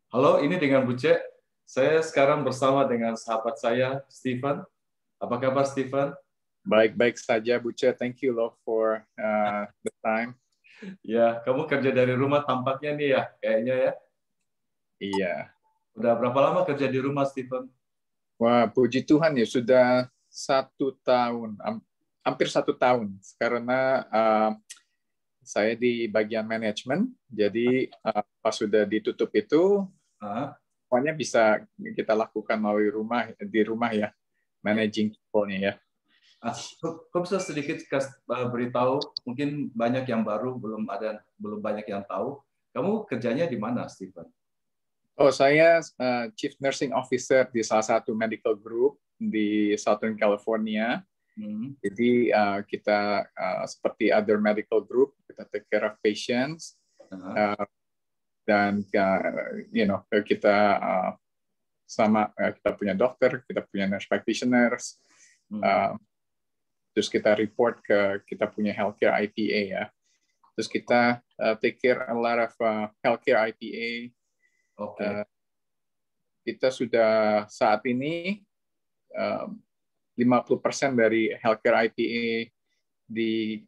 Halo, ini dengan Buce. Saya sekarang bersama dengan sahabat saya, Stephen. Apa kabar, Stephen? Baik-baik saja, Buce. Thank you, loh, for the time. Ya, kamu kerja dari rumah tampaknya nih ya, kayaknya ya. Iya. Udah berapa lama kerja di rumah, Stephen? Wah, puji Tuhan ya, sudah 1 tahun, hampir 1 tahun. Karena saya di bagian manajemen, jadi pas sudah ditutup itu, Ah, semuanya bisa kita lakukan melalui di rumah ya, ya. managing people-nya ya. Kok bisa sedikit beritahu? Mungkin banyak yang baru, belum banyak yang tahu. Kamu kerjanya di mana, Stephen? Oh, saya Chief Nursing Officer di salah satu medical group di Southern California. Hmm. Jadi kita seperti other medical group, kita take care of patients, dan kita kita punya dokter, kita punya nurse practitioners, terus kita report ke kita punya healthcare IPA ya. Terus kita take care a lot of healthcare IPA. Oke. Kita sudah saat ini 50% dari healthcare IPA di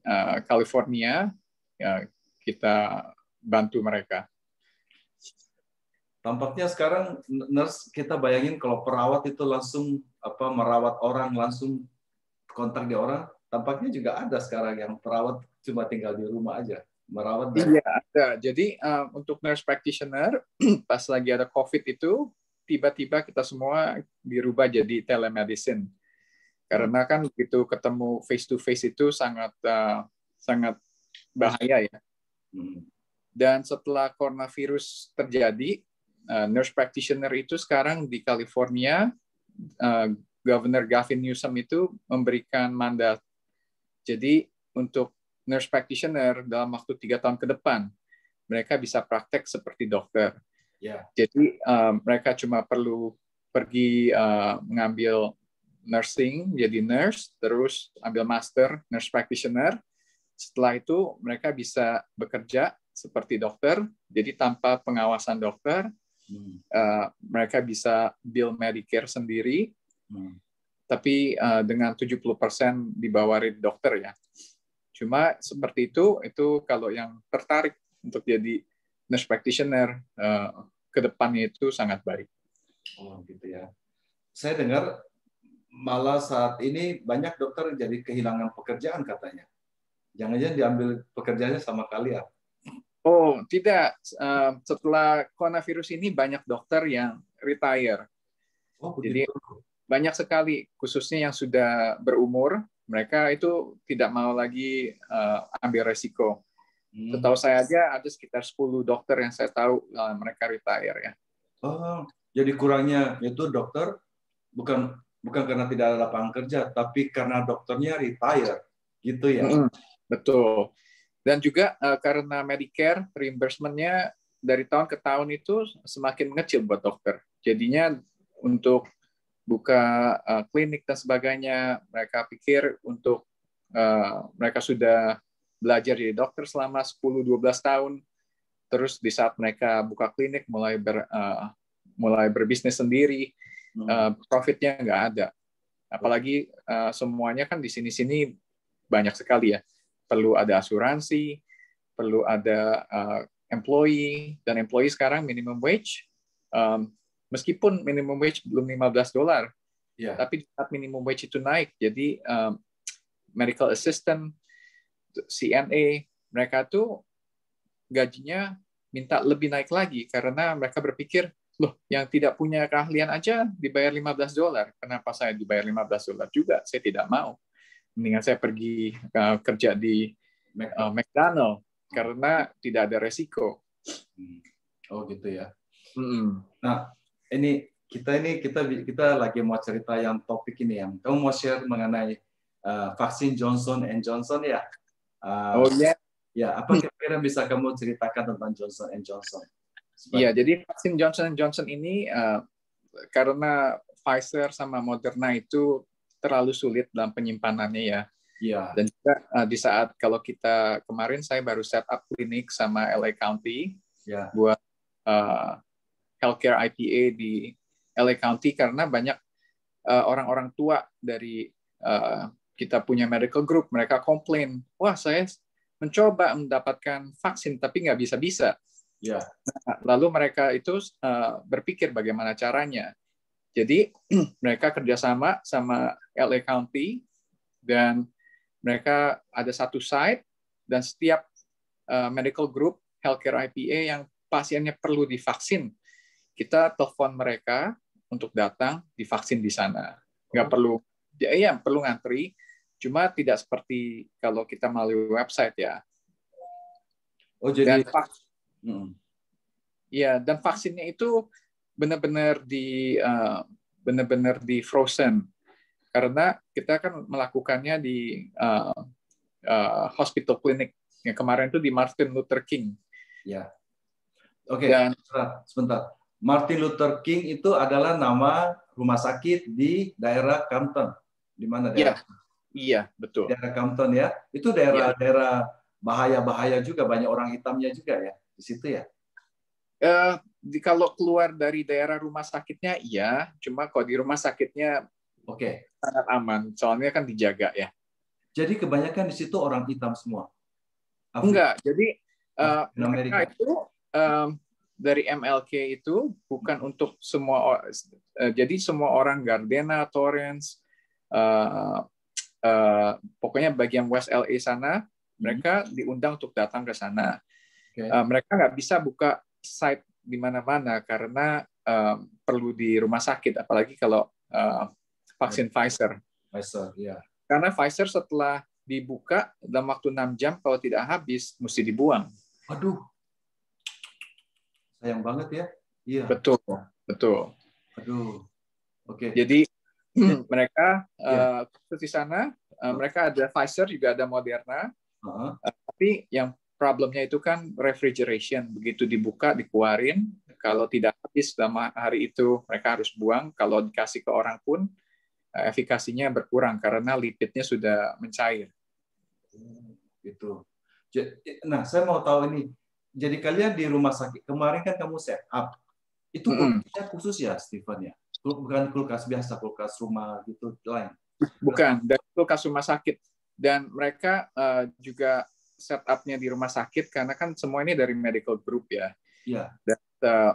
California, ya, kita bantu mereka. Tampaknya sekarang nurse, kita bayangin kalau perawat itu langsung merawat orang, langsung kontak di orang. Tampaknya juga ada sekarang yang perawat cuma tinggal di rumah aja, merawat dari. Iya, ada. Jadi untuk nurse practitioner, pas lagi ada COVID itu, tiba-tiba kita semua dirubah jadi telemedicine. Karena kan begitu ketemu face to face itu sangat bahaya ya. Dan setelah coronavirus terjadi, nurse practitioner itu sekarang di California, Governor Gavin Newsom itu memberikan mandat. Jadi untuk nurse practitioner dalam waktu 3 tahun ke depan, mereka bisa praktek seperti dokter. Yeah. Jadi mereka cuma perlu pergi mengambil nursing, jadi nurse, terus ambil master nurse practitioner. Setelah itu mereka bisa bekerja seperti dokter, jadi tanpa pengawasan dokter. Mereka bisa bill Medicare sendiri, tapi dengan 70% dibawarin dokter ya. Cuma seperti itu kalau yang tertarik untuk jadi nurse practitioner, ke depannya itu sangat baik. Oh gitu ya. Saya dengar malah saat ini banyak dokter jadi kehilangan pekerjaan katanya. Jangan-jangan diambil pekerjaannya sama kalian. Oh, tidak. Setelah coronavirus ini banyak dokter yang retire. Oh Jadi begitu. banyak sekali, khususnya yang sudah berumur, mereka itu tidak mau lagi ambil resiko. Setahu saya aja ada sekitar 10 dokter yang saya tahu mereka retire ya. Oh, jadi kurangnya itu dokter bukan karena tidak ada lapangan kerja, tapi karena dokternya retire, gitu ya? Betul. Dan juga karena Medicare reimbursement-nya dari tahun ke tahun itu semakin mengecil buat dokter. Jadinya untuk buka klinik dan sebagainya, mereka pikir untuk mereka sudah belajar jadi dokter selama 10-12 tahun, terus di saat mereka buka klinik mulai berbisnis sendiri, profitnya nggak ada. Apalagi semuanya kan di sini banyak sekali ya. Perlu ada asuransi, perlu ada employee, dan employee sekarang minimum wage, meskipun minimum wage belum $15, tapi saat minimum wage itu naik, jadi medical assistant, CNA, mereka tuh gajinya minta lebih naik lagi karena mereka berpikir, loh, yang tidak punya keahlian aja dibayar $15, kenapa saya dibayar $15 juga? Saya tidak mau. Mendingan saya pergi kerja di McDonald karena tidak ada resiko. Oh gitu ya. Nah, kita lagi mau cerita yang topik ini yang kamu mau share mengenai vaksin Johnson and Johnson ya. Oh ya. Ya, apa kira-kira bisa kamu ceritakan tentang Johnson and Johnson? Iya, jadi vaksin Johnson Johnson ini karena Pfizer sama Moderna itu terlalu sulit dalam penyimpanannya ya. Iya. Dan juga di saat kalau kita kemarin saya baru set up klinik sama LA County buat healthcare IPA di LA County karena banyak orang-orang tua dari kita punya medical group, mereka komplain, wah saya mencoba mendapatkan vaksin tapi nggak bisa-bisa. Ya. Lalu mereka itu berpikir bagaimana caranya. Jadi mereka kerjasama sama LA County dan mereka ada satu site dan setiap medical group healthcare IPA yang pasiennya perlu divaksin, kita telepon mereka untuk datang divaksin di sana. Nggak perlu, ya perlu ngantri, cuma tidak seperti kalau kita melalui website ya. Oh jadi. Dan vaksinnya itu benar-benar di frozen karena kita kan melakukannya di hospital clinic yang kemarin itu di Martin Luther King. Ya. Oke. Dan sebentar. Martin Luther King itu adalah nama rumah sakit di daerah Compton. Di mana daerah? Iya, betul. Daerah Compton ya. Itu daerah bahaya-bahaya juga, banyak orang hitamnya juga ya di situ ya. Kalau keluar dari daerah rumah sakitnya, iya. Cuma kalau di rumah sakitnya, sangat aman. Soalnya kan dijaga ya. Jadi kebanyakan di situ orang hitam semua? Enggak. Jadi mereka itu dari MLK itu bukan untuk semua. Jadi semua orang Gardena, Torrance, pokoknya bagian West LA sana, mereka diundang untuk datang ke sana. Mereka nggak bisa buka site di mana-mana karena perlu di rumah sakit, apalagi kalau vaksin Pfizer. Ya. Karena Pfizer setelah dibuka dalam waktu 6 jam, kalau tidak habis, mesti dibuang. Aduh, sayang banget ya. Iya. Betul. Aduh, oke. Jadi mereka di sana, mereka ada Pfizer, juga ada Moderna. Tapi yang problemnya itu kan refrigeration. Begitu dibuka, dikeluarin. Kalau tidak habis dalam hari itu, mereka harus buang. Kalau dikasih ke orang pun, efikasinya berkurang karena lipidnya sudah mencair. Gitu. Nah, saya mau tahu ini. Jadi kalian di rumah sakit kemarin kan kamu set up. Itu kulkasnya khusus ya, Stephen ya? Bukan kulkas biasa, kulkas rumah gitu lain. Bukan, dari kulkas rumah sakit. Dan mereka juga setup-nya di rumah sakit karena kan semua ini dari medical group ya. Iya. Dan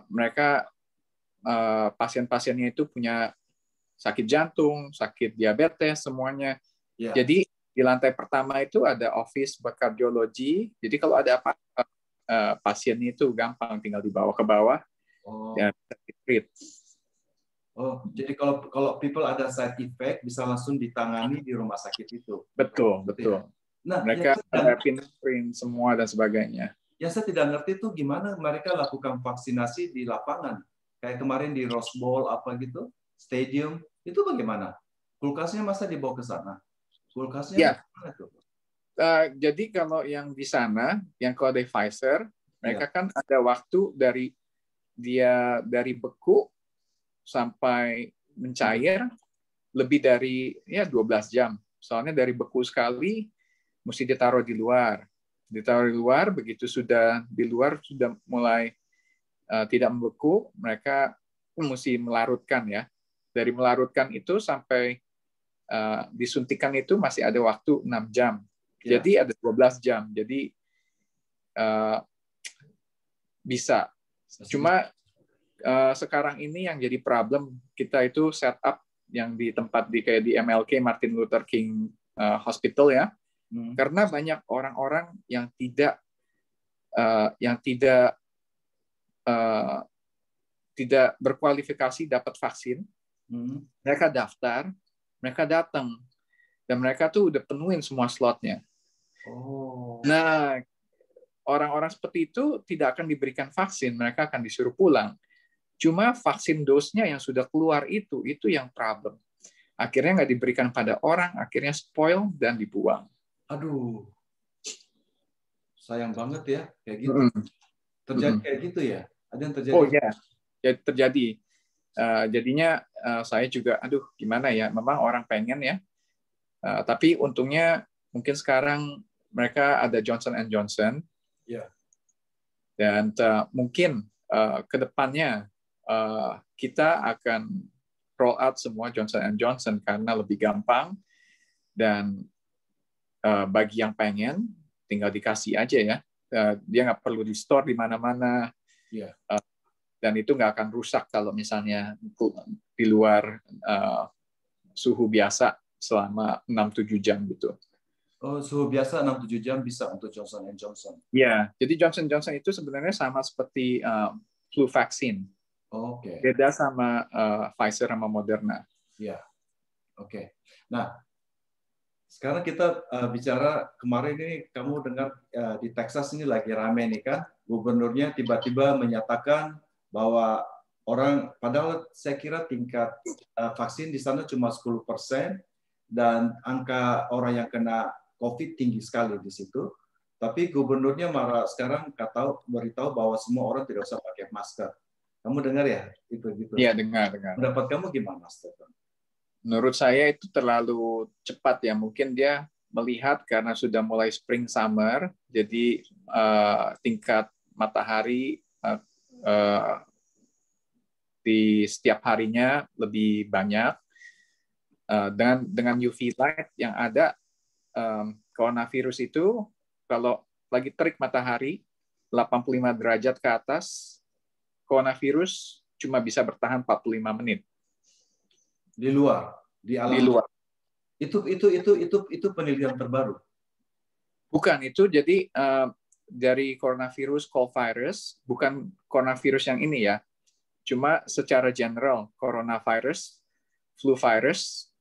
mereka pasien-pasiennya itu punya sakit jantung, sakit diabetes, semuanya. Ya. Jadi di lantai pertama itu ada office buat kardiologi. Jadi kalau ada apa pasiennya itu gampang tinggal dibawa ke bawah. Dan treat. Jadi kalau people ada side effect bisa langsung ditangani di rumah sakit itu. Betul. Nah, mereka ada pinprint semua dan sebagainya. Yang saya tidak ngerti itu gimana mereka lakukan vaksinasi di lapangan. Kayak kemarin di Rose Bowl apa gitu, stadium, itu bagaimana? Kulkasnya masa dibawa ke sana? Kulkasnya gimana tuh? Jadi kalau yang di sana, yang kalau dari Pfizer, mereka kan ada waktu dari beku sampai mencair lebih dari 12 jam. Soalnya dari beku sekali mesti ditaruh di luar. Begitu sudah di luar sudah mulai tidak membeku, mereka mesti melarutkan ya. Dari melarutkan itu sampai disuntikan itu masih ada waktu 6 jam. Jadi ada 12 jam. Jadi bisa. Cuma sekarang ini yang jadi problem kita itu setup yang di tempat kayak di MLK Martin Luther King Hospital ya. Karena banyak orang-orang yang tidak berkualifikasi dapat vaksin, mereka daftar, mereka datang, dan mereka tuh udah penuhin semua slotnya. Nah, orang-orang seperti itu tidak akan diberikan vaksin, mereka akan disuruh pulang. Cuma vaksin dosnya yang sudah keluar itu yang problem. Akhirnya nggak diberikan pada orang, akhirnya spoil dan dibuang. Aduh, sayang banget ya, kayak gitu. Terjadi kayak gitu ya? Ada yang terjadi? Oh ya, terjadi. Jadinya saya juga, gimana ya? Memang orang pengen ya, tapi untungnya mungkin sekarang mereka ada Johnson & Johnson, dan mungkin ke depannya kita akan roll out semua Johnson & Johnson karena lebih gampang dan bagi yang pengen tinggal dikasih aja ya. Dia nggak perlu di store di mana-mana. Yeah. Dan itu nggak akan rusak kalau misalnya di luar suhu biasa selama 6-7 jam gitu. Oh, suhu biasa 6-7 jam bisa untuk Johnson & Johnson. Ya, jadi Johnson & Johnson itu sebenarnya sama seperti flu vaksin. Oke. Beda sama Pfizer sama Moderna. Ya, oke. Nah, sekarang kita bicara kemarin ini kamu dengar di Texas ini lagi rame nih kan, gubernurnya tiba-tiba menyatakan bahwa padahal saya kira tingkat vaksin di sana cuma 10% dan angka orang yang kena COVID tinggi sekali di situ. Tapi gubernurnya malah sekarang beritahu bahwa semua orang tidak usah pakai masker. Kamu dengar ya itu gitu? Iya, dengar. Pendapat kamu gimana, Stephen? Menurut saya itu terlalu cepat ya. Mungkin dia melihat karena sudah mulai spring summer, jadi tingkat matahari di setiap harinya lebih banyak. Dengan UV light yang ada, coronavirus itu kalau lagi terik matahari 85 derajat ke atas, coronavirus cuma bisa bertahan 45 menit. Di luar, di alam. Di luar. Itu penelitian terbaru. Bukan, itu jadi dari coronavirus cold virus, bukan coronavirus yang ini ya. Cuma secara general coronavirus, flu virus,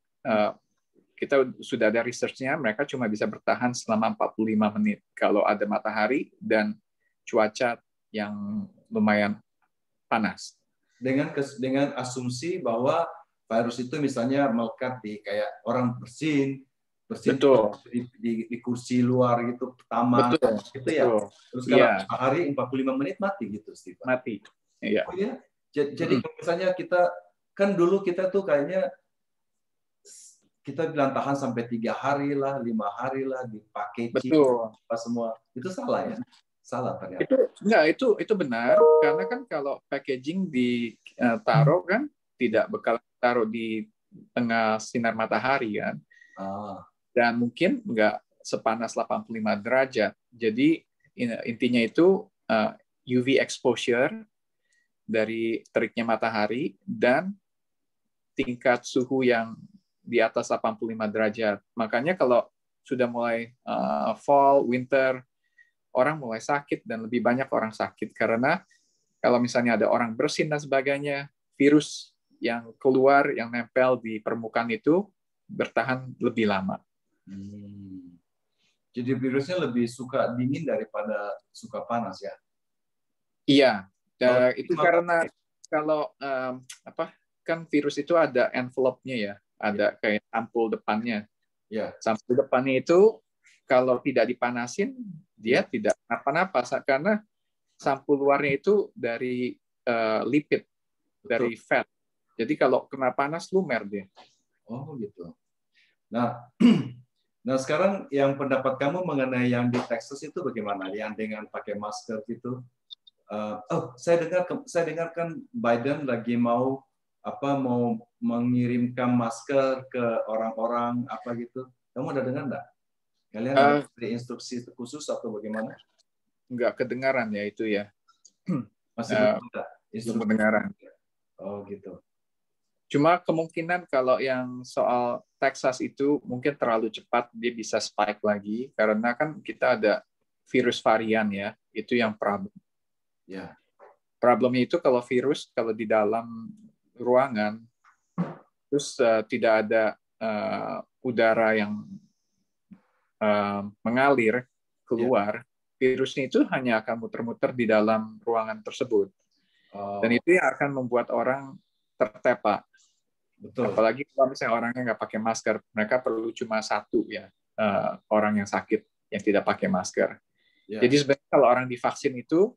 kita sudah ada research-nya, mereka cuma bisa bertahan selama 45 menit kalau ada matahari dan cuaca yang lumayan panas. Dengan asumsi bahwa virus itu misalnya melekat di kayak orang bersin Betul. di kursi luar gitu, taman, betul. Gitu ya. Betul. Terus kalau matahari 45 menit mati gitu, Stephen. Mati. Iya. Oh ya. Jadi misalnya kita tuh kayaknya kita bilang tahan sampai 3 hari lah, 5 hari lah dipakai apa semua. Itu salah ya? Salah ternyata. Itu benar karena kan kalau packaging ditaruh kan tidak bakal taruh di tengah sinar matahari kan. Dan mungkin nggak sepanas 85 derajat. Jadi intinya itu UV exposure dari teriknya matahari dan tingkat suhu yang di atas 85 derajat. Makanya kalau sudah mulai fall, winter, orang mulai sakit dan lebih banyak orang sakit karena kalau misalnya ada orang bersin dan sebagainya, virus yang keluar, yang nempel di permukaan itu bertahan lebih lama. Jadi virusnya lebih suka dingin daripada suka panas ya? Iya, itu karena kalau kan virus itu ada envelope-nya ya, ada kayak sampul depannya. Ya. Sampul depannya itu kalau tidak dipanasin dia tidak apa-apa karena sampul luarnya itu dari lipid, dari fat. Jadi kalau kena panas lumer dia. Oh gitu. Nah, sekarang yang pendapat kamu mengenai yang di Texas itu bagaimana? Yang dengan pakai masker gitu? Saya dengarkan Biden lagi mau mengirimkan masker ke orang-orang apa gitu. Kamu ada dengar nggak? Kalian ada instruksi khusus atau bagaimana? Nggak kedengaran ya itu ya. Masih belum ada belum kedengaran. Oh gitu. Cuma kemungkinan kalau yang soal Texas itu mungkin terlalu cepat dia bisa spike lagi karena kan kita ada virus varian ya, itu yang problem. Ya. Problemnya itu kalau virus kalau di dalam ruangan terus tidak ada udara yang mengalir keluar, virusnya itu hanya akan muter-muter di dalam ruangan tersebut. Dan itu yang akan membuat orang tertepa. Betul. Apalagi kalau misalnya orangnya nggak pakai masker, mereka perlu cuma satu ya orang yang sakit yang tidak pakai masker. Jadi sebenarnya kalau orang divaksin itu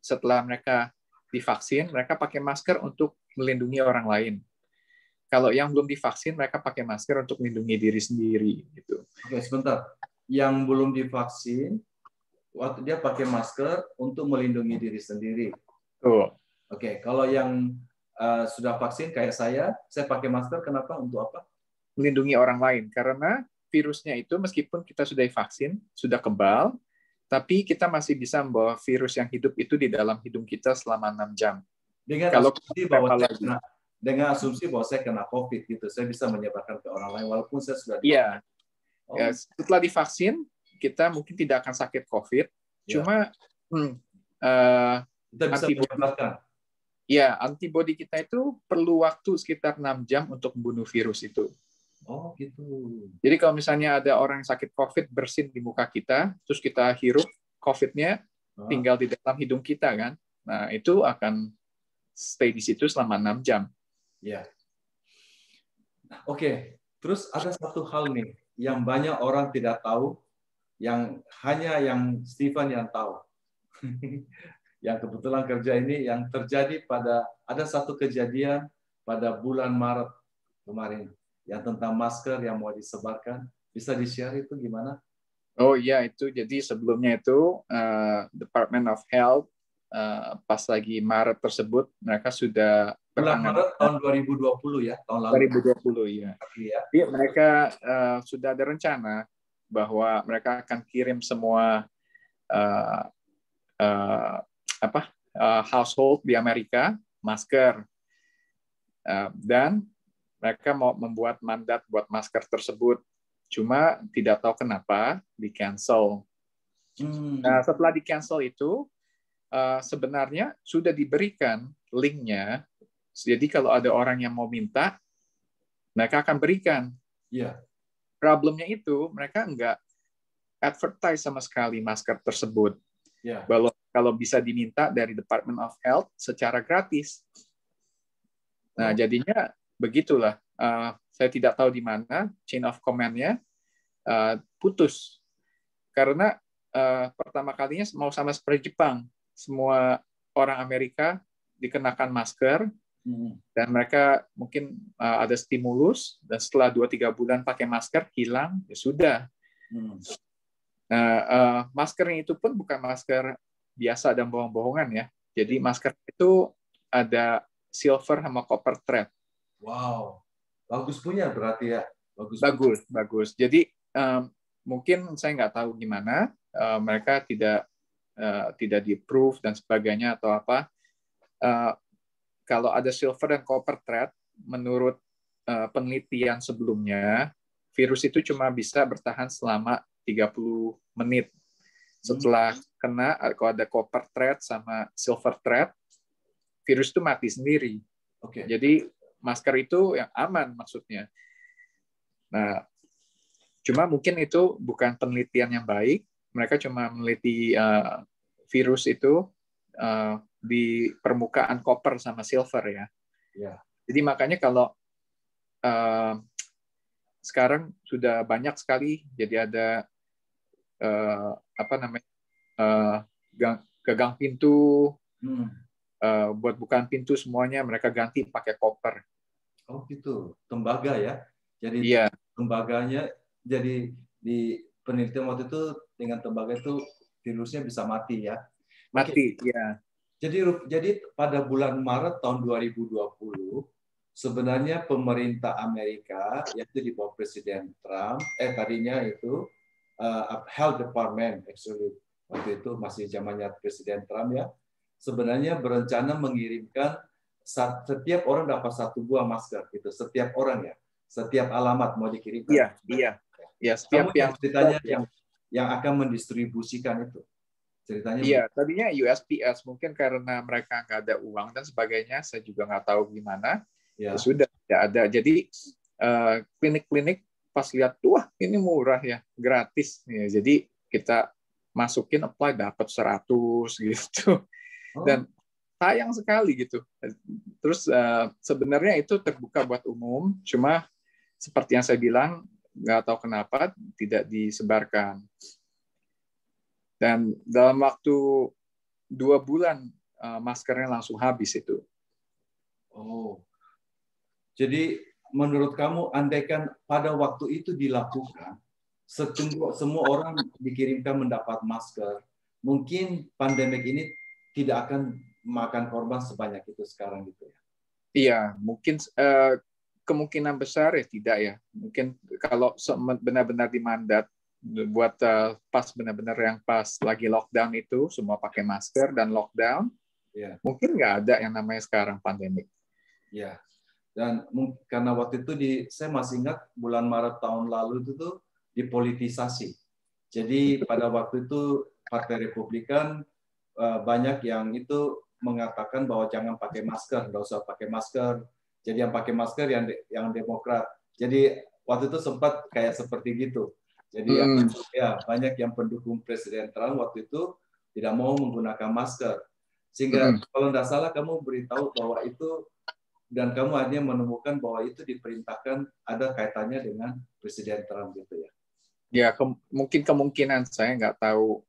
setelah mereka divaksin, mereka pakai masker untuk melindungi orang lain. Kalau yang belum divaksin, mereka pakai masker untuk melindungi diri sendiri. Gitu. Oke, sebentar. Yang belum divaksin, waktu dia pakai masker untuk melindungi diri sendiri. Tuh. Oke. Oke, kalau yang sudah vaksin kayak saya pakai masker. Kenapa? Untuk apa? Melindungi orang lain. Karena virusnya itu meskipun kita sudah divaksin, sudah kebal, tapi kita masih bisa membawa virus yang hidup itu di dalam hidung kita selama 6 jam. Kalau dengan asumsi bahwa saya kena COVID gitu, saya bisa menyebarkan ke orang lain walaupun saya sudah divaksin. Iya. Setelah divaksin, kita mungkin tidak akan sakit COVID, cuma kita bisa menyebarkan. Ya, antibodi kita itu perlu waktu sekitar 6 jam untuk membunuh virus itu. Oh, gitu. Jadi kalau misalnya ada orang yang sakit COVID bersin di muka kita, terus kita hirup COVID-nya tinggal di dalam hidung kita kan. Nah, itu akan stay di situ selama 6 jam. Ya. Oke, terus ada satu hal nih yang banyak orang tidak tahu, yang hanya yang Stephen yang tahu. Yang kebetulan kerja ini yang terjadi ada satu kejadian pada bulan Maret kemarin yang tentang masker yang mau disebarkan. Bisa di-share itu gimana? Oh iya, itu jadi sebelumnya itu Department of Health pas lagi Maret tersebut mereka sudah bulan Maret tahun 2020 ya, tahun lalu. 2020 ya. Jadi mereka sudah ada rencana bahwa mereka akan kirim semua household di Amerika masker, dan mereka mau membuat mandat buat masker tersebut, cuma tidak tahu kenapa di cancel. Nah, setelah di cancel itu sebenarnya sudah diberikan linknya, jadi kalau ada orang yang mau minta mereka akan berikan. Problemnya itu mereka nggak advertise sama sekali masker tersebut. Kalau bisa diminta dari Department of Health secara gratis. Nah, jadinya begitulah. Saya tidak tahu di mana chain of command-nya putus. Karena pertama kalinya mau sama seperti Jepang. Semua orang Amerika dikenakan masker, dan mereka mungkin ada stimulus, dan setelah 2-3 bulan pakai masker, hilang, ya sudah. Nah, maskernya itu pun bukan masker biasa dan bohong-bohongan ya. Jadi masker itu ada silver sama copper thread. Wow, bagus punya berarti ya. Bagus. Jadi mungkin saya nggak tahu gimana mereka tidak di-approve dan sebagainya atau apa. Kalau ada silver dan copper thread, menurut penelitian sebelumnya, virus itu cuma bisa bertahan selama 30 menit. Setelah kena, kalau ada copper thread sama silver thread, virus itu mati sendiri. Jadi masker itu yang aman maksudnya. Nah, cuma mungkin itu bukan penelitian yang baik. Mereka cuma meneliti virus itu di permukaan copper sama silver ya. Jadi makanya kalau sekarang sudah banyak sekali, jadi ada gang pintu, buat bukaan pintu semuanya mereka ganti pakai koper. Oh gitu, tembaga ya. Jadi tembaganya, jadi di penelitian waktu itu dengan tembaga itu virusnya bisa mati ya. Mati, ya. Jadi pada bulan Maret tahun 2020 sebenarnya pemerintah Amerika, yaitu di bawah Presiden Trump, tadinya itu Health Department, actually waktu itu masih zamannya Presiden Trump ya, sebenarnya berencana mengirimkan setiap orang dapat 1 buah masker gitu, setiap orang ya, setiap alamat mau dikirimkan. Iya. Setiap ceritanya yang akan mendistribusikan itu. Ceritanya. Iya, tadinya USPS, mungkin karena mereka nggak ada uang dan sebagainya, saya juga nggak tahu gimana. Ya sudah tidak ada. Jadi klinik-klinik pas lihat, wah ini murah ya, gratis. Ya, jadi kita masukin apply dapat 100 gitu. Dan sayang sekali gitu. Terus sebenarnya itu terbuka buat umum, cuma seperti yang saya bilang, nggak tahu kenapa tidak disebarkan. Dan dalam waktu 2 bulan maskernya langsung habis itu. Oh, jadi menurut kamu, andaikan pada waktu itu dilakukan, semua orang dikirimkan mendapat masker, mungkin pandemik ini tidak akan makan korban sebanyak itu sekarang gitu ya. Iya, mungkin kemungkinan besar ya tidak ya. Mungkin kalau benar-benar dimandat buat pas benar-benar yang pas lagi lockdown itu semua pakai masker dan lockdown, mungkin nggak ada yang namanya sekarang pandemik. Ya, dan karena waktu itu saya masih ingat bulan Maret tahun lalu itu tuh dipolitisasi. Jadi pada waktu itu Partai Republikan banyak yang itu mengatakan bahwa jangan pakai masker, nggak usah pakai masker. Jadi yang pakai masker yang Demokrat. Jadi waktu itu sempat kayak seperti gitu. Jadi ya banyak yang pendukung Presiden Trump waktu itu tidak mau menggunakan masker. Sehingga kalau tidak salah kamu beritahu bahwa itu dan kamu akhirnya menemukan bahwa itu diperintahkan ada kaitannya dengan Presiden Trump gitu ya. Ya mungkin kemungkinan saya nggak tahu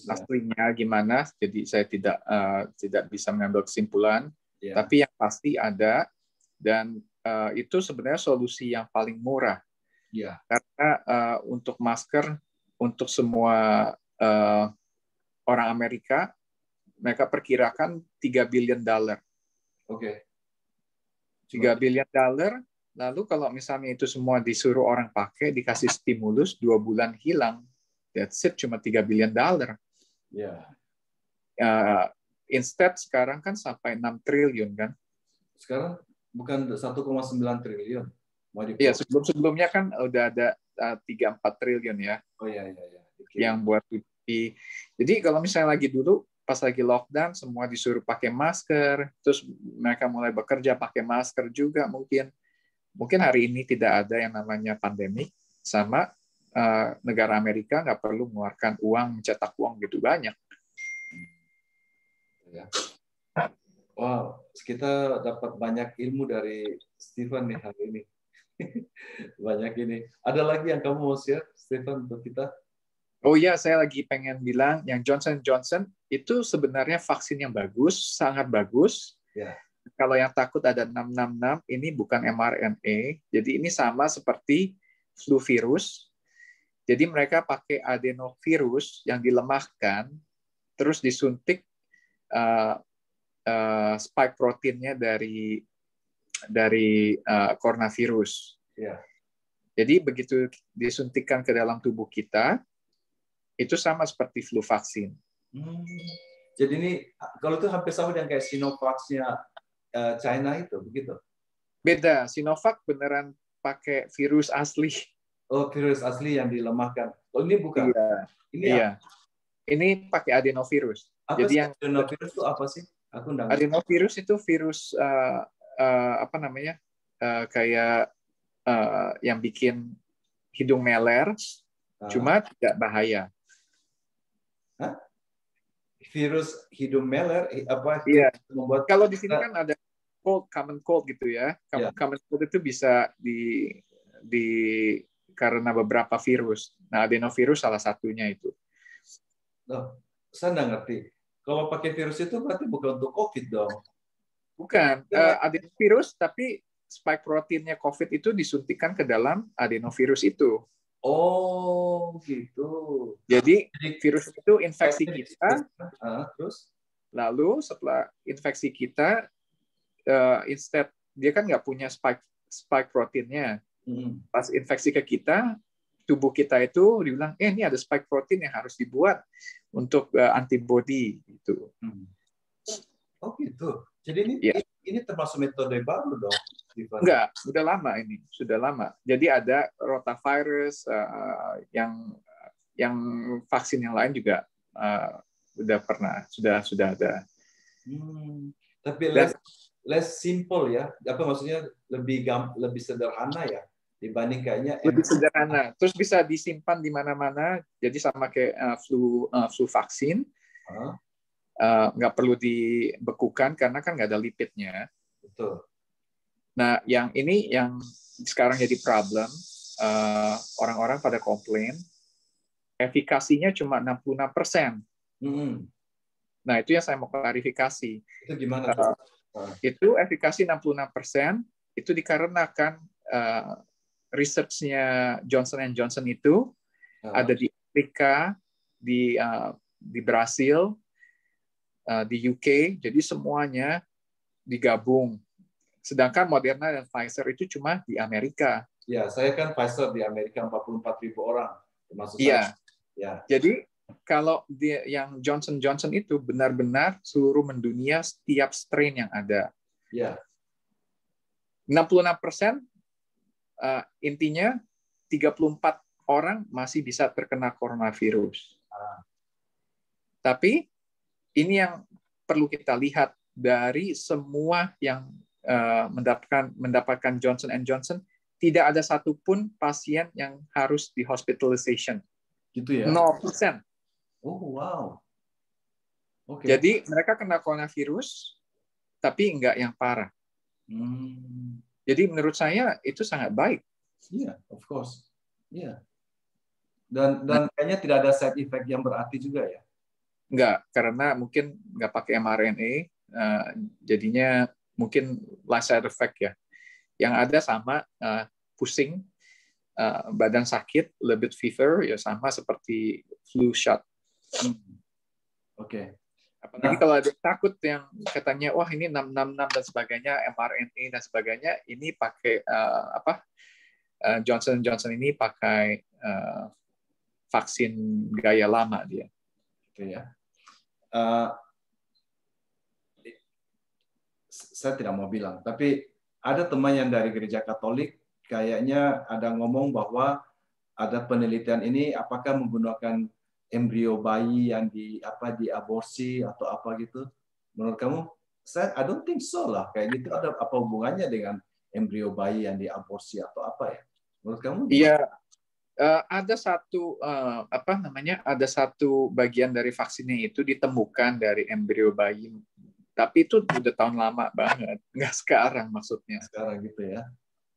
aslinya gimana, jadi saya tidak bisa mengambil kesimpulan. Tapi yang pasti ada, dan itu sebenarnya solusi yang paling murah. Karena untuk masker untuk semua orang Amerika, mereka perkirakan $3 billion. Oke. $3 billion. Lalu kalau misalnya itu semua disuruh orang pakai, dikasih stimulus 2 bulan hilang, that's it, cuma $3 billion. Instead sekarang kan sampai 6 triliun kan? Sekarang bukan 1,9 triliun. Iya, sebelumnya kan udah ada 3-4 triliun ya. Oh iya. Yang buat PPP. Jadi kalau misalnya lagi dulu pas lagi lockdown semua disuruh pakai masker, terus mereka mulai bekerja pakai masker juga mungkin. Mungkin hari ini tidak ada yang namanya pandemik, sama negara Amerika nggak perlu mengeluarkan uang, mencetak uang gitu banyak. Wow, kita dapat banyak ilmu dari Stephen nih hari ini. Banyak ini. Ada lagi yang kamu mau share, Stephen, untuk kita? Oh iya, saya lagi pengen bilang yang Johnson & Johnson itu sebenarnya vaksin yang bagus, sangat bagus. Kalau yang takut ada 666, ini bukan mRNA. Jadi ini sama seperti flu virus. Jadi mereka pakai adenovirus yang dilemahkan, terus disuntik spike proteinnya dari coronavirus. Jadi begitu disuntikkan ke dalam tubuh kita, itu sama seperti flu vaksin. Jadi ini kalau itu hampir sama dengan kayak Sinovac-nya China itu, begitu? Beda, Sinovac beneran pakai virus asli. Oh, virus asli yang dilemahkan. Oh, ini bukan? Iya. Ini pakai adenovirus. Apa jadi sih yang adenovirus itu apa sih? Aku enggak ngerti. Adenovirus itu virus apa namanya? Kayak yang bikin hidung meler, cuma tidak bahaya. Virus hidung meler apa? Iya. Membuat kalau di sini kan ada common cold gitu ya. Common cold itu bisa karena beberapa virus. Nah, adenovirus salah satunya itu. Saya nggak ngerti. Kalau pakai virus itu berarti bukan untuk COVID dong? Bukan. Adenovirus, tapi spike proteinnya COVID itu disuntikan ke dalam adenovirus itu. Oh, gitu. Jadi virus itu infeksi kita, terus? Lalu setelah infeksi kita, instead dia kan nggak punya spike proteinnya. Pas infeksi ke kita, tubuh kita itu dibilang, ini ada spike protein yang harus dibuat untuk antibody gitu. Oh gitu. Jadi ini termasuk metode baru dong? Enggak, sudah lama ini, sudah lama. Jadi ada rotavirus, yang vaksin yang lain juga sudah ada. Tapi less simple ya, apa maksudnya lebih sederhana ya dibanding kayaknya lebih sederhana. Terus bisa disimpan di mana-mana, jadi sama kayak flu vaksin. Nggak perlu dibekukan karena kan nggak ada lipidnya. Betul. Nah, yang ini yang sekarang jadi problem, orang-orang pada komplain, efikasinya cuma 66%. Nah, itu yang saya mau klarifikasi. Itu gimana? Itu efikasi 66%, itu dikarenakan research-nya Johnson & Johnson itu ada di Afrika, di Brasil, di UK, jadi semuanya digabung. Sedangkan Moderna dan Pfizer itu cuma di Amerika. Ya, saya kan Pfizer di Amerika 44.000 orang, termasuk saya. Iya. Ya. Jadi kalau dia yang Johnson Johnson itu benar-benar seluruh mendunia setiap strain yang ada. Ya. 66% intinya 34 orang masih bisa terkena coronavirus. Tapi ini yang perlu kita lihat dari semua yang mendapatkan Johnson Johnson, tidak ada satupun pasien yang harus di hospitalization. Gitu ya? 0%. Oh, wow. Oke. Jadi mereka kena coronavirus, tapi enggak yang parah. Jadi menurut saya itu sangat baik. Iya, of course. Iya. Dan kayaknya tidak ada side effect yang berarti juga ya? Enggak, karena mungkin enggak pakai mRNA, jadinya mungkin less side effect ya. Yang ada sama pusing, badan sakit, a little bit fever, ya sama seperti flu shot. Oke. Apalagi kalau ada takut yang katanya, wah ini 666 dan sebagainya, mRNA dan sebagainya, ini pakai Johnson Johnson ini pakai vaksin gaya lama dia. Oke ya. Saya tidak mau bilang, tapi ada teman yang dari gereja Katolik kayaknya ada ngomong bahwa ada penelitian ini apakah menggunakan embrio bayi yang diaborsi atau apa gitu. Menurut kamu? I don't think so lah. Kayak gitu ada apa hubungannya dengan embrio bayi yang diaborsi atau apa ya? Menurut kamu? Iya, ada satu ada satu bagian dari vaksinnya itu ditemukan dari embrio bayi. Tapi itu udah tahun lama banget, nggak sekarang maksudnya. Sekarang gitu ya.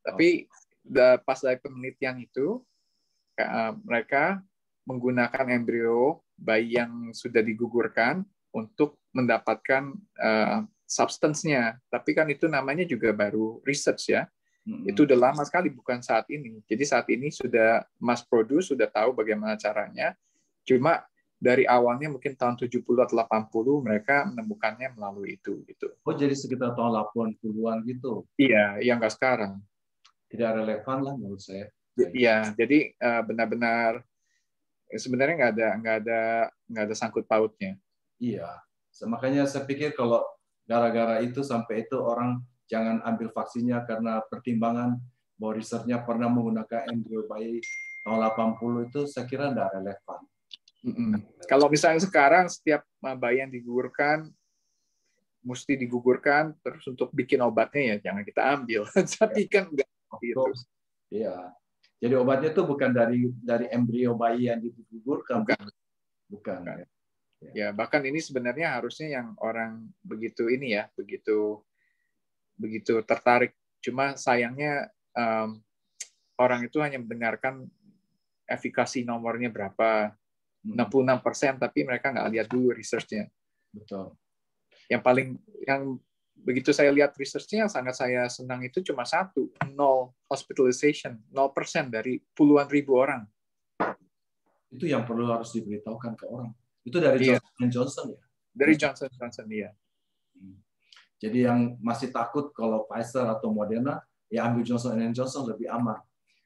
Tapi pas dari penelitian itu, mereka menggunakan embrio bayi yang sudah digugurkan untuk mendapatkan substance-nya. Tapi kan itu namanya juga baru research ya. Itu udah lama sekali, bukan saat ini. Jadi saat ini sudah mass produce, sudah tahu bagaimana caranya. Cuma dari awalnya mungkin tahun 70 atau 80 mereka menemukannya melalui itu gitu. Oh, jadi sekitar tahun 80-an gitu. Iya, yang nggak sekarang. Tidak relevan lah menurut saya. Iya, jadi benar-benar sebenarnya nggak ada sangkut pautnya. Iya, makanya saya pikir kalau gara-gara itu sampai itu orang jangan ambil vaksinnya karena pertimbangan bahwa risetnya pernah menggunakan embrio bayi tahun 80 itu saya kira tidak relevan. Kalau misalnya sekarang setiap bayi yang digugurkan mesti digugurkan terus untuk bikin obatnya ya jangan kita ambil. Tapi kan enggak gitu. Iya. Jadi obatnya itu bukan dari embrio bayi yang digugurkan. Bukan. Ya, bahkan ini sebenarnya harusnya yang orang begitu tertarik. Cuma sayangnya orang itu hanya mendengarkan efikasi nomornya berapa. 66%, tapi mereka nggak lihat dulu research-nya. Betul. Yang begitu saya lihat research-nya yang sangat saya senang itu cuma 0 hospitalization, 0% dari puluhan ribu orang. Itu yang harus diberitahukan ke orang. Itu dari Johnson Johnson ya? Dari Johnson Johnson, iya. Jadi yang masih takut kalau Pfizer atau Moderna, ya ambil Johnson Johnson lebih aman.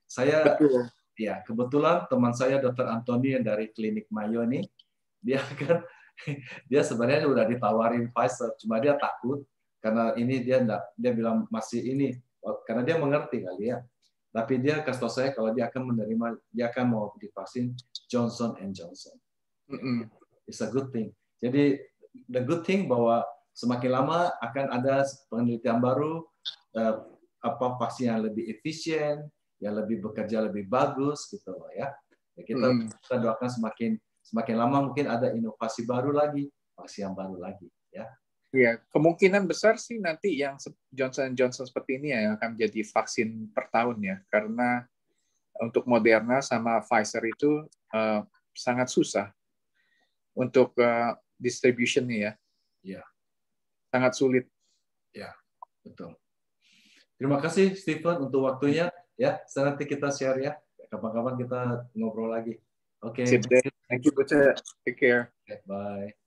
Betul. Ya, kebetulan teman saya Dr. Anthony yang dari klinik Mayo ini, dia sebenarnya udah ditawarin Pfizer, cuma dia takut karena ini dia bilang masih ini karena dia mengerti kali ya. Tapi dia kasih tahu saya kalau dia akan mau divaksin Johnson Johnson. It's a good thing. Jadi the good thing bahwa semakin lama akan ada penelitian baru, vaksin yang lebih efisien, yang lebih bekerja lebih bagus gitu loh ya. Kita doakan semakin lama mungkin ada inovasi baru lagi, vaksin yang baru lagi ya. Iya, kemungkinan besar sih nanti yang Johnson Johnson seperti ini yang akan menjadi vaksin per tahun ya, karena untuk Moderna sama Pfizer itu sangat susah untuk distribution-nya ya. Iya. Sangat sulit. Ya, betul. Terima kasih Stephen untuk waktunya. Ya, nanti kita share ya. Kapan-kapan kita ngobrol lagi. Oke. Thank you. Take care. Bye.